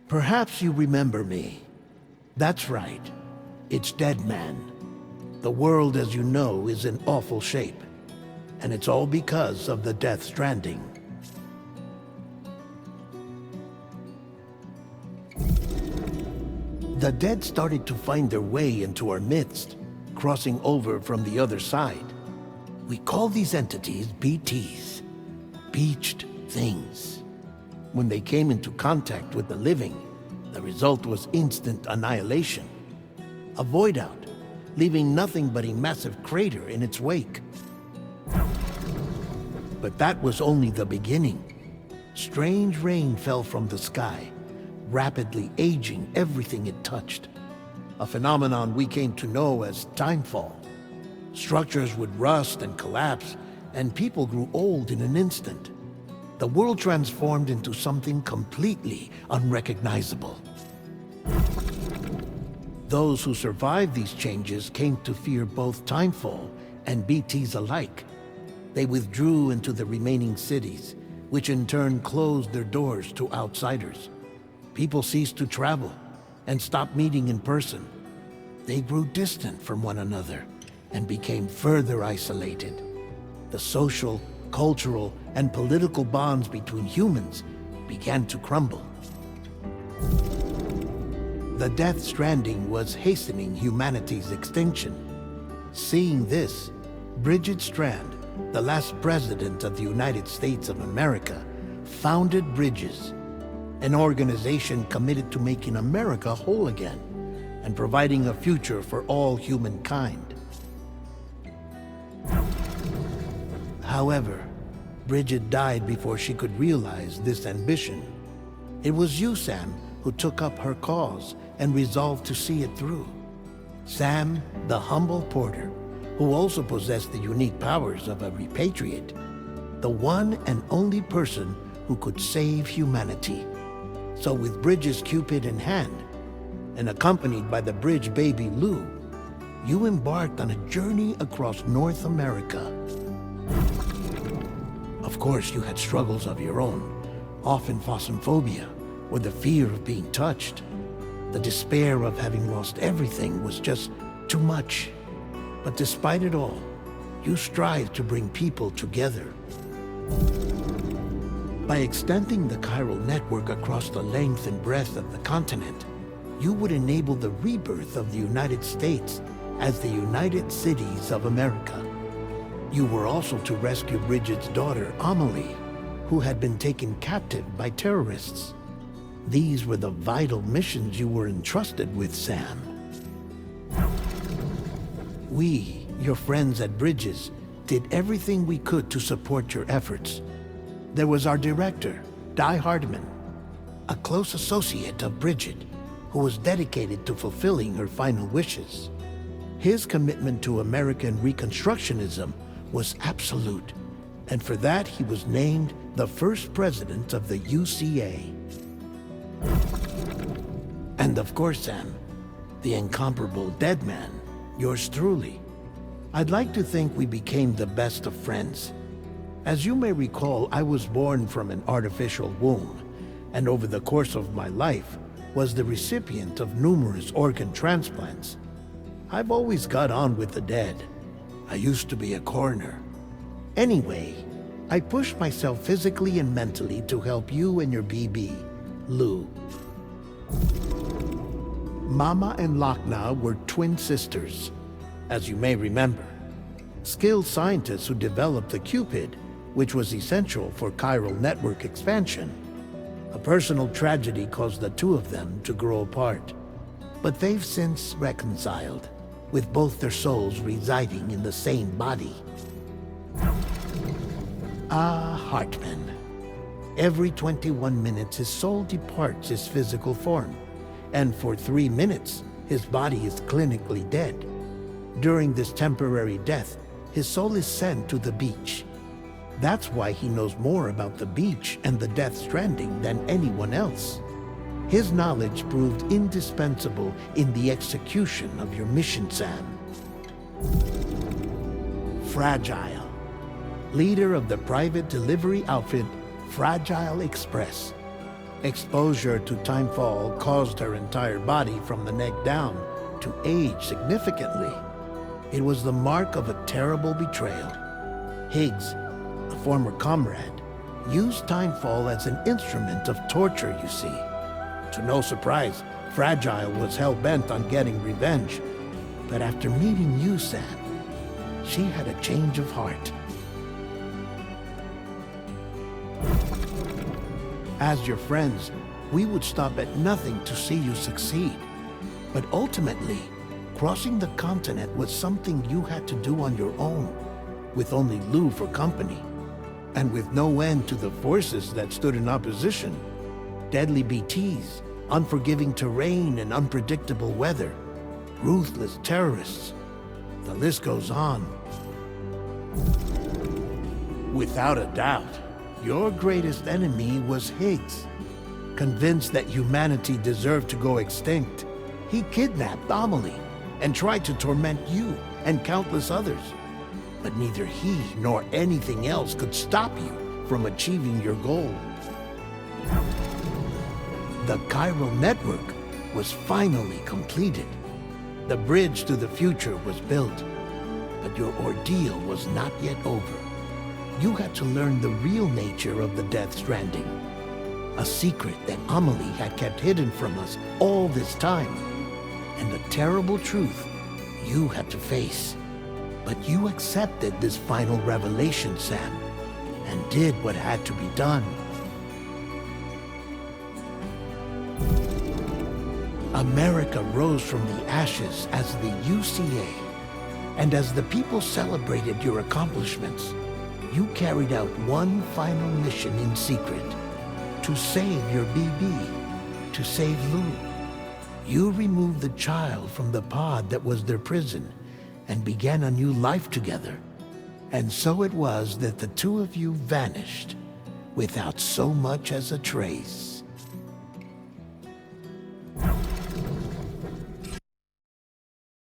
Perhaps you remember me. That's right. It's Dead Man. The world, as you know, is in awful shape. And it's all because of the Death Stranding. The dead started to find their way into our midst, crossing over from the other side. We call these entities BTs, Beached Things. When they came into contact with the living, the result was instant annihilation. A void out, leaving nothing but a massive crater in its wake. But that was only the beginning. Strange rain fell from the sky, rapidly aging everything it touched. A phenomenon we came to know as timefall. Structures would rust and collapse, and people grew old in an instant. The world transformed into something completely unrecognizable. Those who survived these changes came to fear both timefall and BTs alike. They withdrew into the remaining cities, which in turn closed their doors to outsiders. People ceased to travel and stopped meeting in person. They grew distant from one another and became further isolated. The social, cultural, and political bonds between humans began to crumble. The Death Stranding was hastening humanity's extinction. Seeing this, Bridget Strand, the last president of the United States of America, founded Bridges, an organization committed to making America whole again and providing a future for all humankind. However, Bridget died before she could realize this ambition. It was you, Sam, who took up her cause and resolved to see it through. Sam, the humble porter, who also possessed the unique powers of a repatriate, the one and only person who could save humanity. So with Bridges' Cupid in hand, and accompanied by the bridge baby Lou, you embarked on a journey across North America. Of course, you had struggles of your own, often phasmophobia, or the fear of being touched. The despair of having lost everything was just too much. But despite it all, you strived to bring people together. By extending the chiral network across the length and breadth of the continent, you would enable the rebirth of the United States as the United Cities of America. You were also to rescue Bridget's daughter, Amelie, who had been taken captive by terrorists. These were the vital missions you were entrusted with, Sam. We, your friends at Bridges, did everything we could to support your efforts. There was our director, Di Hardman, a close associate of Bridget, who was dedicated to fulfilling her final wishes. His commitment to American Reconstructionism was absolute, and for that he was named the first president of the UCA. And of course, Sam, the incomparable Dead Man, yours truly. I'd like to think we became the best of friends. As you may recall, I was born from an artificial womb, and over the course of my life, was the recipient of numerous organ transplants. I've always got on with the dead. I used to be a coroner. Anyway, I pushed myself physically and mentally to help you and your BB, Lou. Mama and Lochna were twin sisters, as you may remember. Skilled scientists who developed the Cupid, which was essential for chiral network expansion. A personal tragedy caused the two of them to grow apart. But they've since reconciled, with both their souls residing in the same body. Hartman. Every 21 minutes his soul departs his physical form, and for 3 minutes his body is clinically dead. During this temporary death, his soul is sent to the beach. That's why he knows more about the beach and the Death Stranding than anyone else. His knowledge proved indispensable in the execution of your mission, Sam. Fragile, leader of the private delivery outfit Fragile Express. Exposure to timefall caused her entire body from the neck down to age significantly. It was the mark of a terrible betrayal. Higgs, a former comrade, used timefall as an instrument of torture, you see. To no surprise, Fragile was hell-bent on getting revenge. But after meeting you, Sam, she had a change of heart. As your friends, we would stop at nothing to see you succeed. But ultimately, crossing the continent was something you had to do on your own, with only Lou for company, and with no end to the forces that stood in opposition. Deadly BTs, unforgiving terrain and unpredictable weather, ruthless terrorists. The list goes on. Without a doubt, your greatest enemy was Higgs. Convinced that humanity deserved to go extinct, he kidnapped Amelie and tried to torment you and countless others. But neither he nor anything else could stop you from achieving your goal. The chiral network was finally completed. The bridge to the future was built. But your ordeal was not yet over. You had to learn the real nature of the Death Stranding. A secret that Amelie had kept hidden from us all this time. And the terrible truth you had to face. But you accepted this final revelation, Sam, and did what had to be done. America rose from the ashes as the UCA, and as the people celebrated your accomplishments, you carried out one final mission in secret, to save your BB, to save Lou. You removed the child from the pod that was their prison, and began a new life together. And so it was that the two of you vanished, without so much as a trace.